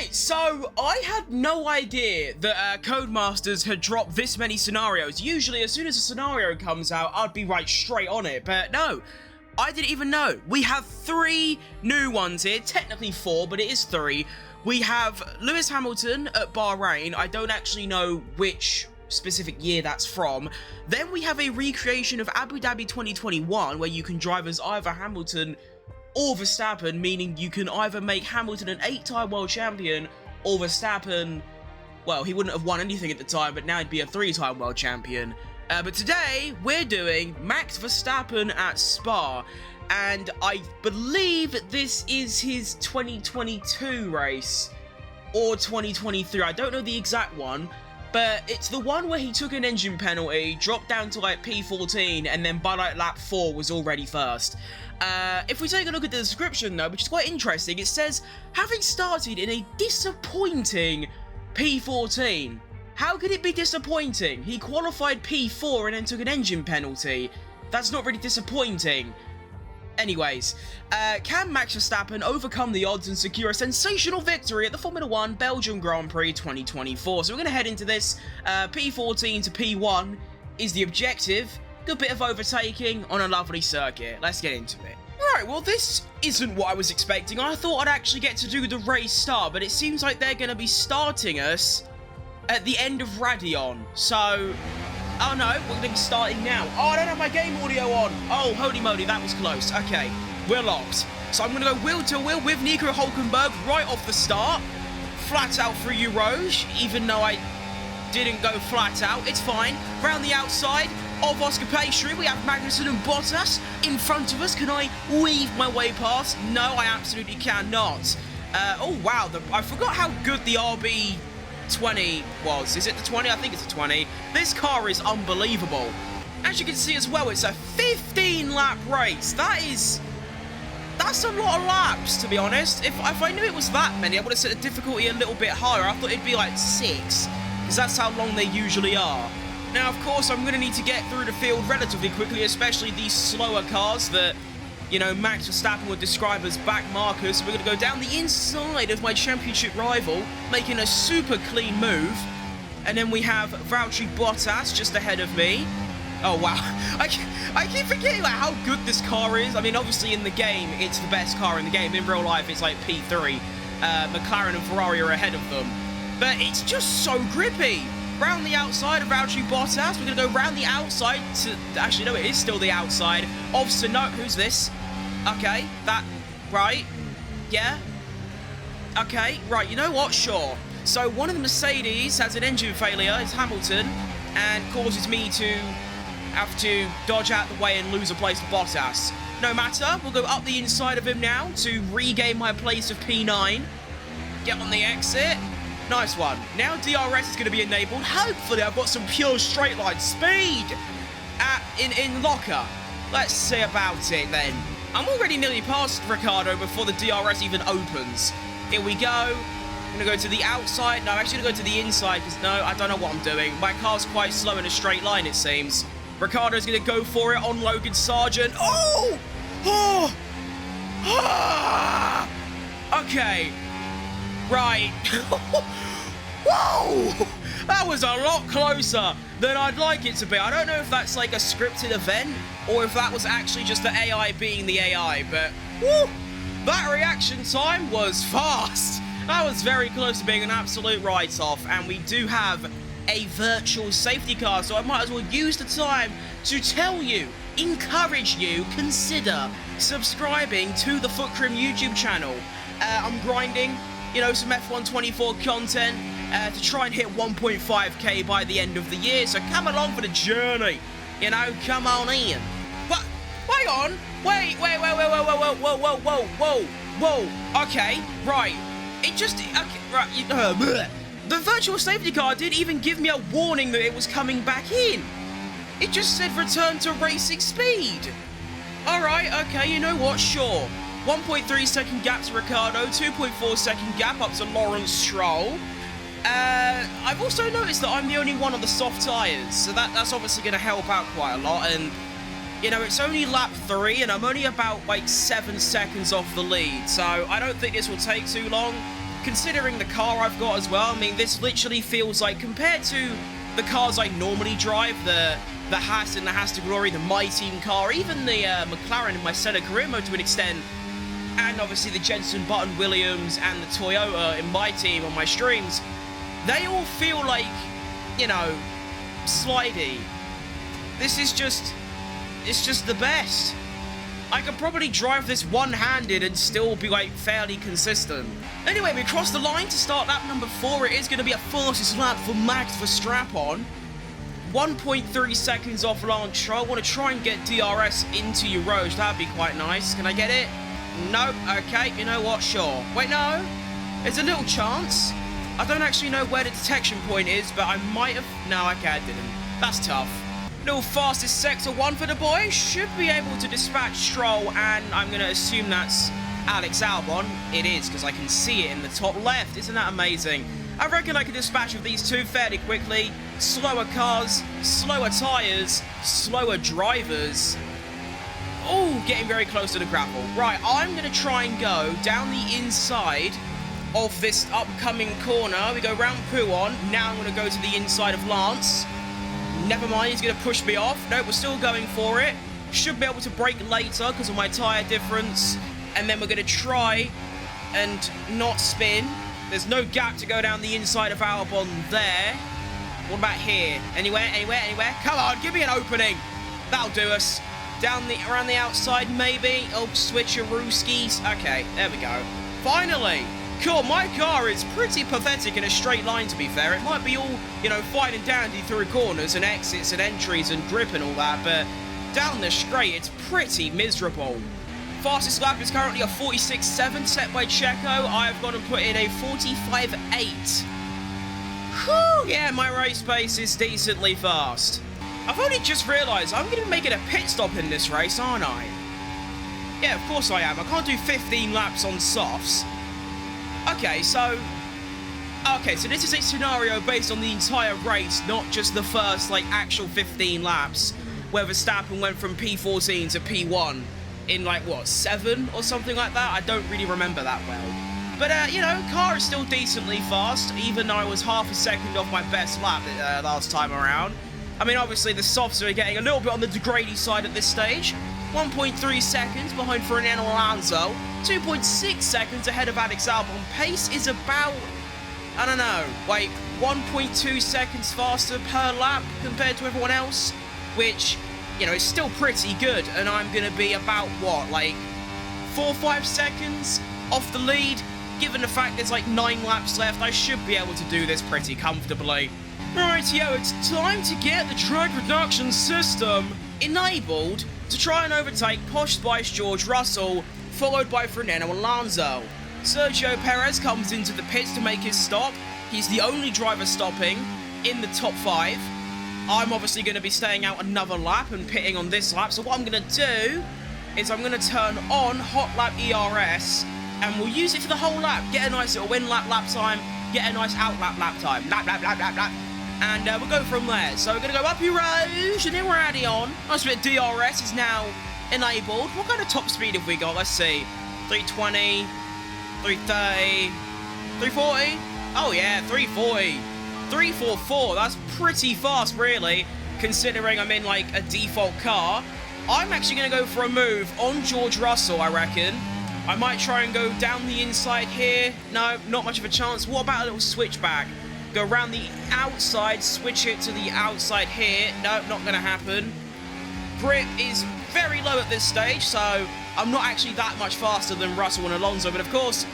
Right, so I had no idea that Codemasters had dropped this many scenarios. Usually, as soon as a scenario comes out, I'd be right straight on it, but no. I didn't even know. We have 3 new ones here, technically 4, but it is 3. We have Lewis Hamilton at Bahrain. I don't actually know which specific year that's from. Then we have a recreation of Abu Dhabi 2021, where you can drive as either Hamilton or Verstappen, meaning you can either make Hamilton an 8-time world champion, or Verstappen, well, he wouldn't have won anything at the time, but now he'd be a 3-time world champion. But today, we're doing Max Verstappen at Spa, and I believe this is his 2022 race, or 2023, I don't know the exact one, but it's the one where he took an engine penalty, dropped down to like P14, and then by like lap 4 was already first. If we take a look at the description though, which is quite interesting, it says, having started in a disappointing P14. How could it be disappointing? He qualified P4 and then took an engine penalty. That's not really disappointing. Anyways, can Max Verstappen overcome the odds and secure a sensational victory at the Formula 1 Belgium Grand Prix 2024? So we're going to head into this. P14 to P1 is the objective. Good bit of overtaking on a lovely circuit. Let's get into it. Alright, well this isn't what I was expecting. I thought I'd actually get to do the race start, but it seems like they're going to be starting us at the end of Radion. So, oh no, we're going to be starting now. Oh, I don't have my game audio on. Oh, holy moly, that was close. Okay, we're locked. So I'm going to go wheel to wheel with Nico Hulkenberg right off the start. Flat out through you, Rouge, even though I didn't go flat out. It's fine. Round the outside of Oscar Pastry, we have Magnussen and Bottas in front of us. Can I weave my way past? No, I absolutely cannot. Oh, wow. I forgot how good the RB20 was. Is it the 20? I think it's the 20. This car is unbelievable. As you can see as well, it's a 15-lap race. That's a lot of laps, to be honest. If I knew it was that many, I would have set the difficulty a little bit higher. I thought it'd be like 6, because that's how long they usually are. Now, of course, I'm going to need to get through the field relatively quickly, especially these slower cars that, you know, Max Verstappen would describe as back markers. So we're going to go down the inside of my championship rival, making a super clean move. And then we have Valtteri Bottas just ahead of me. Oh, wow. I keep forgetting like, how good this car is. I mean, obviously, in the game, it's the best car in the game. In real life, it's like P3. McLaren and Ferrari are ahead of them. But it's just so grippy. Round the outside of Valtteri Bottas. We're going to go round the outside to... Actually, no, it is still the outside of Sonoda. Who's this? Okay, that... Right. Yeah. Okay, right, you know what? Sure. So, one of the Mercedes has an engine failure. It's Hamilton. And causes me to have to dodge out the way and lose a place to Bottas. No matter. We'll go up the inside of him now to regain my place of P9. Get on the exit. Nice one. Now DRS is going to be enabled. Hopefully I've got some pure straight line speed in locker. Let's see about it then. I'm already nearly past Ricciardo before the DRS even opens. Here we go. I'm going to go to the outside. No, I'm actually going to go to the inside because, no, I don't know what I'm doing. My car's quite slow in a straight line, it seems. Ricciardo's going to go for it on Logan Sargent. Oh! Oh! Ah! Okay. Right. Whoa! That was a lot closer than I'd like it to be. I don't know if that's like a scripted event or if that was actually just the AI being the AI, but woo! That reaction time was fast. That was very close to being an absolute write-off, and we do have a virtual safety car, so I might as well use the time to tell you, encourage you, consider subscribing to the FUTcrim YouTube channel. I'm grinding, you know, some F1 24 content to try and hit 1.5k by the end of the year, so come along for the journey, you know, come on in. But, hang on, wait, whoa, okay, right, it just, okay, right, the virtual safety car didn't even give me a warning that it was coming back in. It just said return to racing speed. Alright, okay, you know what, sure. 1.3 second gap to Ricciardo, 2.4 second gap up to Lawrence Stroll. I've also noticed that I'm the only one on the soft tyres, so that's obviously going to help out quite a lot, and, you know, it's only lap 3, and I'm only about, like, 7 seconds off the lead, so I don't think this will take too long. considering the car I've got as well, I mean, this literally feels like, compared to the cars I normally drive, the Haas and the Haas to Glory, the My Team car, even the McLaren in my FUTcrim to an extent, and obviously the Jenson Button Williams and the Toyota in my team on my streams, they all feel like, you know, slidey. This is just, it's just the best. I could probably drive this one-handed and still be, like, fairly consistent. Anyway, we crossed the line to start lap number 4. It is going to be a fastest lap for Max Verstappen. 1.3 seconds off Lance. I want to try and get DRS into Rouge. That'd be quite nice. Can I get it? Nope. Okay, you know what? Sure. Wait, no. There's a little chance. I don't actually know where the detection point is, but I might have... No, okay, I didn't. That's tough. Little fastest sector 1 for the boys. Should be able to dispatch Stroll, and I'm going to assume that's Alex Albon. It is, because I can see it in the top left. Isn't that amazing? I reckon I can dispatch of these two fairly quickly. Slower cars, slower tyres, slower drivers. Oh, getting very close to the gravel. Right, I'm going to try and go down the inside of this upcoming corner. We go round Pouon. Now I'm going to go to the inside of Lance. Never mind, he's going to push me off. No, we're still going for it. Should be able to brake later because of my tyre difference. And then we're going to try and not spin. There's no gap to go down the inside of Albon there. What about here? Anywhere, anywhere, anywhere? Come on, give me an opening. That'll do us. Around the outside, maybe. Oh, switcherooskies. Okay, there we go. Finally. Cool, my car is pretty pathetic in a straight line, to be fair. It might be all, you know, fine and dandy through corners and exits and entries and grip and all that, but down the straight, it's pretty miserable. Fastest lap is currently a 46.7 set by Checo. I've got to put in a 45.8. Whew, yeah, my race pace is decently fast. I've only just realised I'm going to be making a pit stop in this race, aren't I? Yeah, of course I am. I can't do 15 laps on softs. Okay, so this is a scenario based on the entire race, not just the first, like, actual 15 laps, where Verstappen went from P14 to P1 in, like, what, 7 or something like that? I don't really remember that well. But, you know, car is still decently fast, even though I was half a second off my best lap last time around. I mean, obviously, the softs are getting a little bit on the degradey side at this stage. 1.3 seconds behind Fernando Alonso. 2.6 seconds ahead of Alex Albon. Pace is about, I don't know, wait, 1.2 seconds faster per lap compared to everyone else, which, you know, is still pretty good, and I'm going to be about, what, like, 4 or 5 seconds off the lead? Given the fact there's, like, 9 laps left, I should be able to do this pretty comfortably. Rightio, it's time to get the drag reduction system enabled to try and overtake Posh Spice George Russell, followed by Fernando Alonso. Sergio Perez comes into the pits to make his stop. He's the only driver stopping in the top 5. I'm obviously going to be staying out another lap and pitting on this lap, so what I'm going to do is I'm going to turn on Hot Lap ERS, and we'll use it for the whole lap. Get a nice little lap time, get a nice out lap time. Lap. And we'll go from there. So we're going to go up Rouge, and then we're adding on. Nice bit of DRS is now enabled. What kind of top speed have we got? Let's see. 320, 330, 340. Oh yeah, 340. 344. That's pretty fast, really, considering I'm in, like, a default car. I'm actually going to go for a move on George Russell, I reckon. I might try and go down the inside here. No, not much of a chance. What about a little switchback? Go around the outside, switch it to the outside here. No, not going to happen. Grip is very low at this stage, so I'm not actually that much faster than Russell and Alonso. But of course,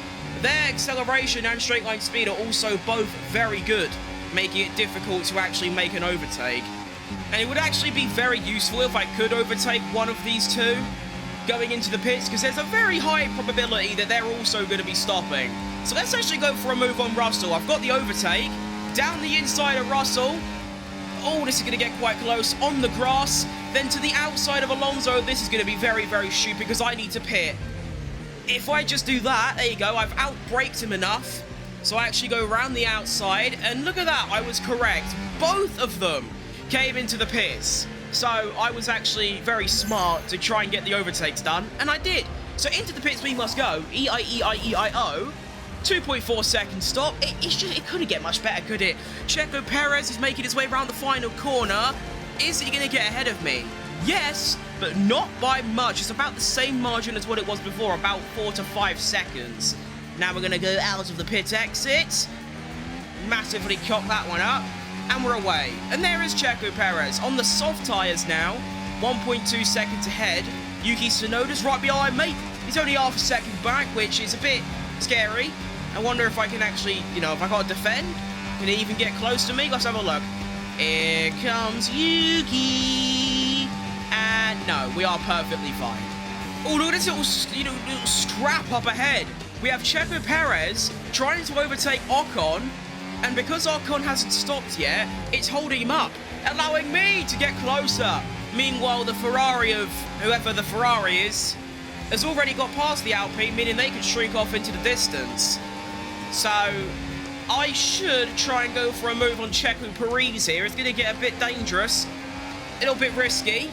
their acceleration and straight line speed are also both very good, making it difficult to actually make an overtake. And it would actually be very useful if I could overtake one of these two going into the pits, because there's a very high probability that they're also going to be stopping. So let's actually go for a move on Russell. I've got the overtake. Down the inside of Russell. Oh, this is going to get quite close. On the grass. Then to the outside of Alonso. This is going to be very, very stupid because I need to pit. If I just do that, there you go. I've outbraked him enough. So I actually go around the outside. And look at that. I was correct. Both of them came into the pits. So I was actually very smart to try and get the overtakes done. And I did. So into the pits we must go. E-I-E-I-E-I-O. 2.4 second stop. It couldn't get much better, could it? Checo Perez is making his way around the final corner. Is he going to get ahead of me? Yes, but not by much. It's about the same margin as what it was before, about 4 to 5 seconds. Now we're going to go out of the pit exit. Massively cock that one up. And we're away. And there is Checo Perez on the soft tyres now. 1.2 seconds ahead. Yuki Tsunoda's right behind me. He's only half a second back, which is a bit scary. I wonder if I can actually, if I got to defend. Can he even get close to me? Let's have a look. Here comes Yuki. And no, we are perfectly fine. Oh, look at this little scrap up ahead. We have Checo Perez trying to overtake Ocon. And because Ocon hasn't stopped yet, it's holding him up, allowing me to get closer. Meanwhile, the Ferrari of whoever the Ferrari is has already got past the Alpine, meaning they can shrink off into the distance. So I should try and go for a move on Checo Perez here. It's going to get a bit dangerous, a little bit risky.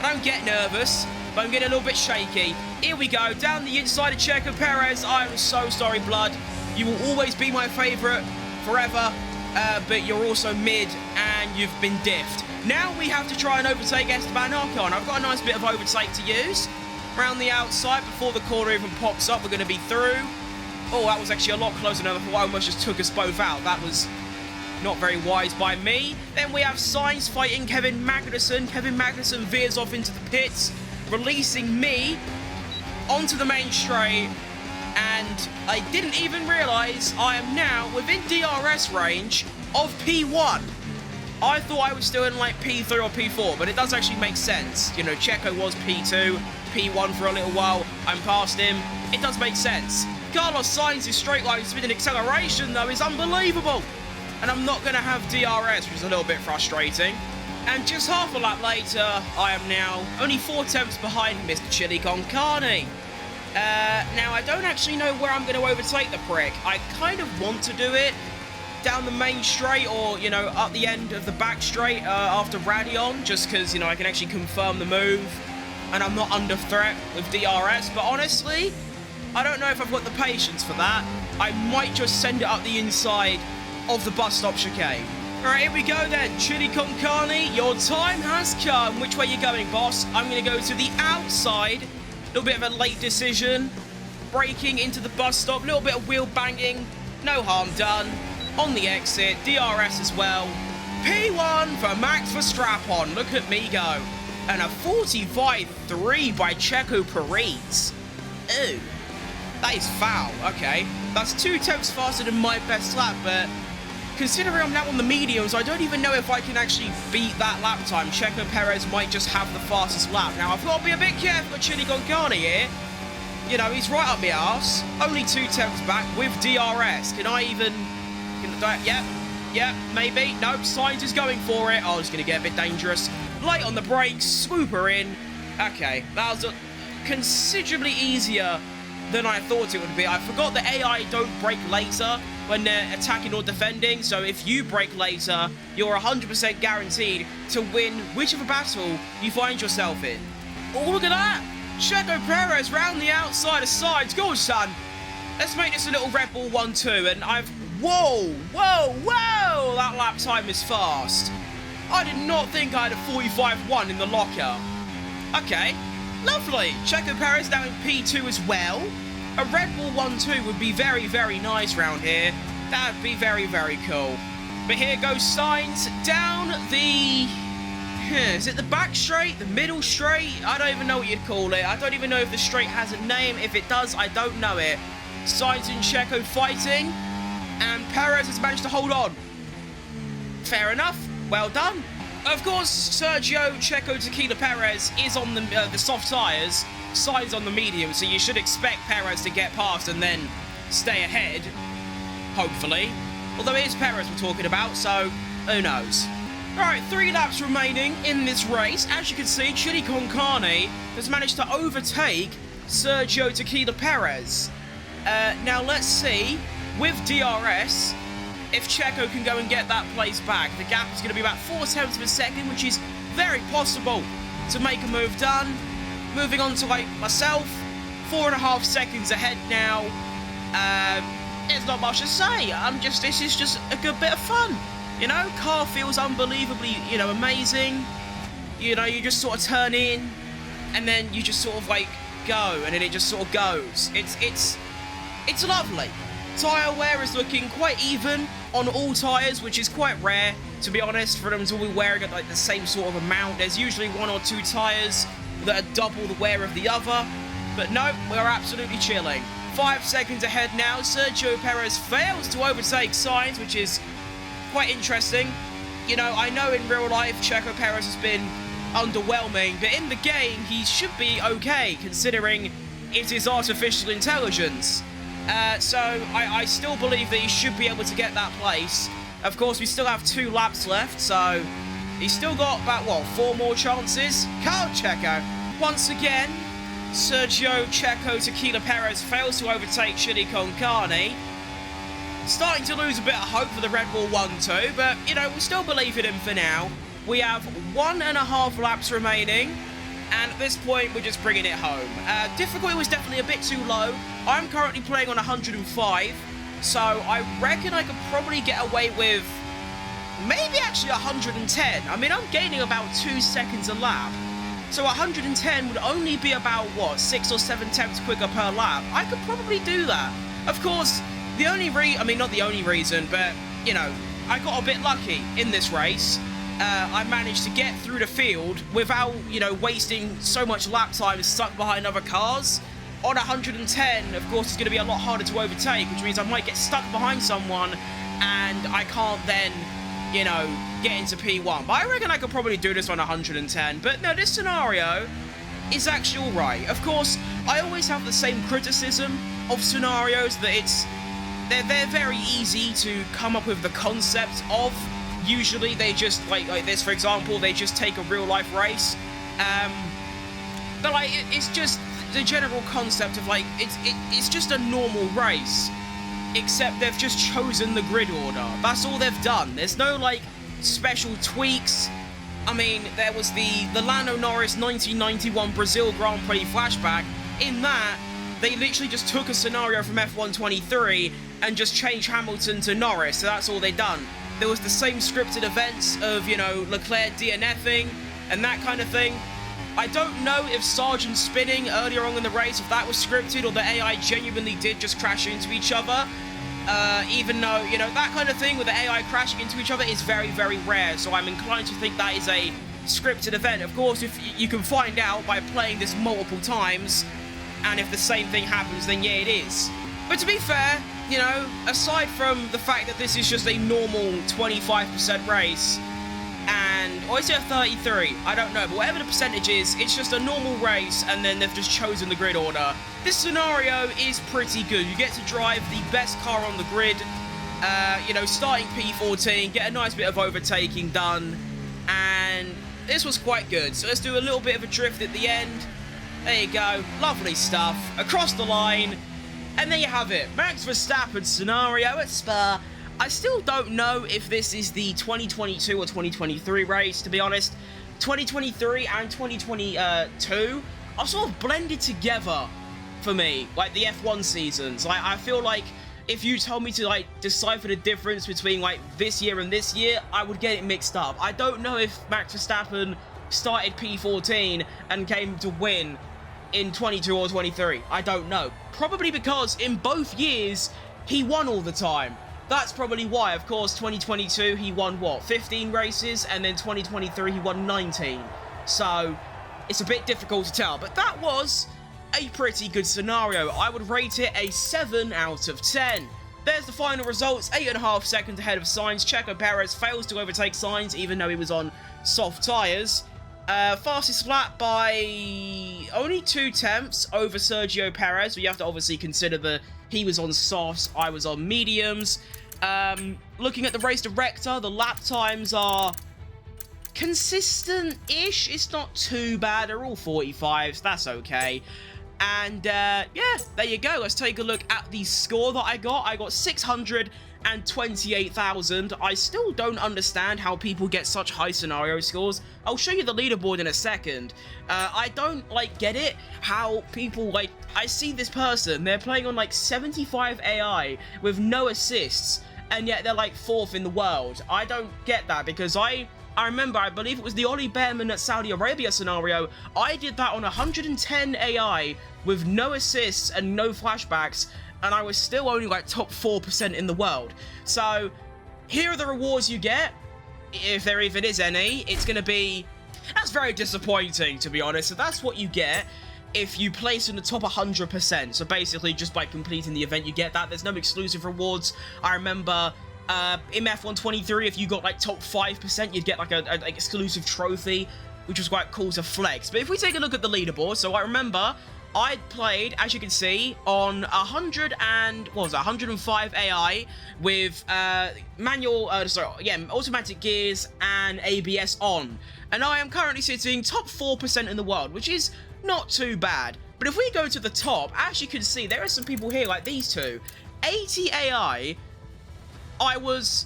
I don't get nervous, but I'm getting a little bit shaky. Here we go, down the inside of Checo Perez. I'm so sorry, blood. You will always be my favourite forever, but you're also mid and you've been diffed. Now we have to try and overtake Esteban Ocon. I've got a nice bit of overtake to use. Around the outside before the corner even pops up, we're going to be through. Oh, that was actually a lot closer than I thought. I almost just took us both out. That was not very wise by me. Then we have Sainz fighting Kevin Magnussen. Kevin Magnussen veers off into the pits, releasing me onto the main straight. And I didn't even realise I am now within DRS range of P1. I thought I was still in like P3 or P4, but it does actually make sense. Checo was P2, P1 for a little while. I'm past him. It does make sense. Carlos Sainz's straight line speed and acceleration, though, is unbelievable. And I'm not going to have DRS, which is a little bit frustrating. And just half a lap later, I am now only 4 tenths behind Mr. Chili Con Carne. Now, I don't actually know where I'm going to overtake the prick. I kind of want to do it down the main straight or, up the end of the back straight after Radion, just because, I can actually confirm the move and I'm not under threat with DRS. But honestly, I don't know if I've got the patience for that. I might just send it up the inside of the bus stop chicane. All right, here we go then. Chili Con Carne, your time has come. Which way are you going, boss? I'm going to go to the outside. A little bit of a late decision. Braking into the bus stop. A little bit of wheel banging. No harm done. On the exit. DRS as well. P1 for Max Verstappen. Look at me go. And a 45.3 by Checo Perez. Ooh. That is foul. Okay. That's 2 tenths faster than my best lap, but considering I'm now on the mediums, I don't even know if I can actually beat that lap time. Checo Perez might just have the fastest lap. Now, I've got to be a bit careful with Chili Con Carne here. He's right up my arse. Only 2 tenths back with DRS. Can I even... Yep, maybe. Nope, Sainz is going for it. Oh, it's going to get a bit dangerous. Late on the brakes, swoop her in. Okay, that was considerably easier than I thought it would be. I forgot the AI don't brake later when they're attacking or defending, so if you brake later, you're 100% guaranteed to win whichever battle you find yourself in. Oh, look at that! Checo Perez round the outside of Sainz. Go on, son. Let's make this a little Red Bull 1-2, and I've... Whoa! That lap time is fast. I did not think I had a 45.1 in the locker. Okay, lovely. Checo Perez now in P2 as well. A Red Bull 1-2 would be very, very nice round here. That would be very, very cool. But here goes Sainz down the... Is it the back straight? The middle straight? I don't even know what you'd call it. I don't even know if the straight has a name. If it does, I don't know it. Sainz and Checo fighting. And Perez has managed to hold on. Fair enough. Well done. Of course, Sergio Checo Tequila Perez is on the soft tyres. Sainz on the medium, so you should expect Perez to get past and then stay ahead. Hopefully. Although it is Perez we're talking about, so who knows. Alright, 3 laps remaining in this race. As you can see, Chili Con Carne has managed to overtake Sergio Tequila Perez. Now let's see, with DRS, if Checo can go and get that place back. The gap is going to be about 4 tenths of a second, which is very possible to make a move done. Moving on to myself, 4.5 seconds ahead now. There's not much to say. This is just a good bit of fun. You know, car feels unbelievably, you know, amazing. You know, you just sort of turn in, and then you just sort of like go, and then it just sort of goes. It's lovely. Tyre wear is looking quite even on all tyres, which is quite rare, to be honest, for them to be wearing like the same sort of amount. There's usually 1 or 2 tyres that are double the wear of the other, but no, we're absolutely chilling. 5 seconds ahead now. Sergio Perez fails to overtake Sainz, which is quite interesting. You know, I know in real life Checo Perez has been underwhelming, but in the game he should be okay, considering it is artificial intelligence. So I still believe that he should be able to get that place. Of course, we still have 2 laps left, so he's still got about, what, 4 more chances? Carl Checo. Once again, Sergio Checo Tequila Perez fails to overtake Chili Con Carne. Starting to lose a bit of hope for the Red Bull 1-2, but, you know, we still believe in him for now. We have 1.5 laps remaining, and at this point, we're just bringing it home. Difficulty was definitely a bit too low. I'm currently playing on 105, so I reckon I could probably get away with maybe actually 110. I mean, I'm gaining about 2 seconds a lap, so 110 would only be about, what, 6 or 7 tenths quicker per lap. I could probably do that. Of course, the only not the only reason, but, you know, I got a bit lucky in this race. I managed to get through the field without, you know, wasting so much lap time stuck behind other cars. On 110, of course, it's going to be a lot harder to overtake, which means I might get stuck behind someone and I can't then, you know, get into P1. But I reckon I could probably do this on 110. But no, this scenario is actually alright. Of course, I always have the same criticism of scenarios, that they're very easy to come up with the concept of. Usually they just, like this, for example, they just take a real-life race. But, like, it's just the general concept of, like, it's just a normal race. Except they've just chosen the grid order. That's all they've done. There's no, like, special tweaks. I mean, there was the Lando Norris 1991 Brazil Grand Prix flashback. In that, they literally just took a scenario from F1 23 and just changed Hamilton to Norris. So that's all they've done. There was the same scripted events of, you know, Leclerc DNFing and that kind of thing. I don't know if Sargent spinning earlier on in the race, if that was scripted or the AI genuinely did just crash into each other. Even though, you know, that kind of thing with the AI crashing into each other is very, very rare. So I'm inclined to think that is a scripted event. Of course, if you can find out by playing this multiple times, and if the same thing happens, then yeah, it is. But to be fair, you know, aside from the fact that this is just a normal 25% race, or is it a 33? I don't know, but whatever the percentage is, it's just a normal race, and then they've just chosen the grid order. This scenario is pretty good. You get to drive the best car on the grid, you know, starting P14, get a nice bit of overtaking done, and this was quite good. So let's do a little bit of a drift at the end. There you go, lovely stuff, across the line. And there you have it, Max Verstappen scenario at Spa. I still don't know if this is the 2022 or 2023 race, to be honest. 2023 and 2022 are sort of blended together for me, like the F1 seasons. Like, I feel like if you told me to, like, decipher the difference between, like, this year and this year, I would get it mixed up. I don't know if Max Verstappen started P14 and came to win in 22 or 23. I don't know. Probably because in both years, he won all the time. That's probably why. Of course, 2022, he won, what, 15 races? And then 2023, he won 19. So, it's a bit difficult to tell. But that was a pretty good scenario. I would rate it a 7 out of 10. There's the final results. 8.5 seconds ahead of Sainz. Checo Perez fails to overtake Sainz, even though he was on soft tyres. Fastest lap by only 2 tenths over Sergio Perez. You have to obviously consider he was on softs, I was on mediums. Looking at the race director, the lap times are consistent-ish. It's not too bad. They're all 45s. That's okay. And yeah, there you go. Let's take a look at the score that I got. I got 628,000. I still don't understand how people get such high scenario scores. I'll show you the leaderboard in a second. I don't, like, get it, how people, like, I see this person, they're playing on, like, 75 AI with no assists, and yet they're, like, 4th in the world. I don't get that, because I remember, I believe it was the Ollie Behrman at Saudi Arabia scenario. I did that on 110 AI with no assists and no flashbacks, and I was still only like top 4% in the world. So here are the rewards you get, if there even is any. It's going to be, that's very disappointing, to be honest. So that's what you get if you place in the top 100%. So basically, just by completing the event, you get that. There's no exclusive rewards. I remember in F123, if you got like top 5%, you'd get like an exclusive trophy, which was quite cool to flex. But if we take a look at the leaderboard, so I remember I played, as you can see, on 105 AI with automatic gears and ABS on, and I am currently sitting top 4% in the world, which is not too bad. But if we go to the top, as you can see, there are some people here like these two, 80 AI. I was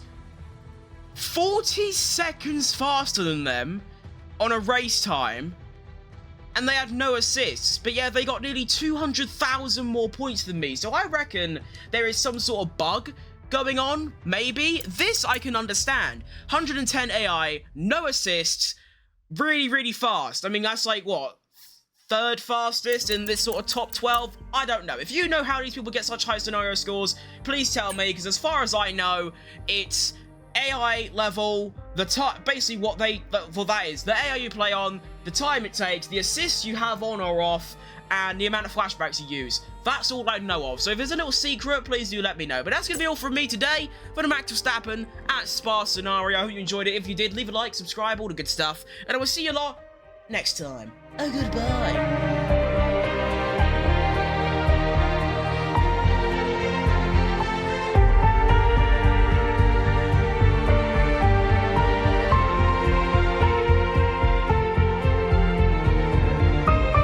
40 seconds faster than them on a race time, and they had no assists, but yeah, they got nearly 200,000 more points than me. So I reckon there is some sort of bug going on, maybe. This I can understand. 110 AI, no assists, really, really fast. I mean, that's like, what, 3rd fastest in this sort of top 12? I don't know. If you know how these people get such high scenario scores, please tell me, because as far as I know, it's AI level, basically what that is, the AI you play on, the time it takes, the assists you have on or off, and the amount of flashbacks you use. That's all I know of. So if there's a little secret, please do let me know. But that's going to be all from me today for the Max Verstappen at Scenario. I hope you enjoyed it. If you did, leave a like, subscribe, all the good stuff, and I will see you lot next time. Oh, goodbye.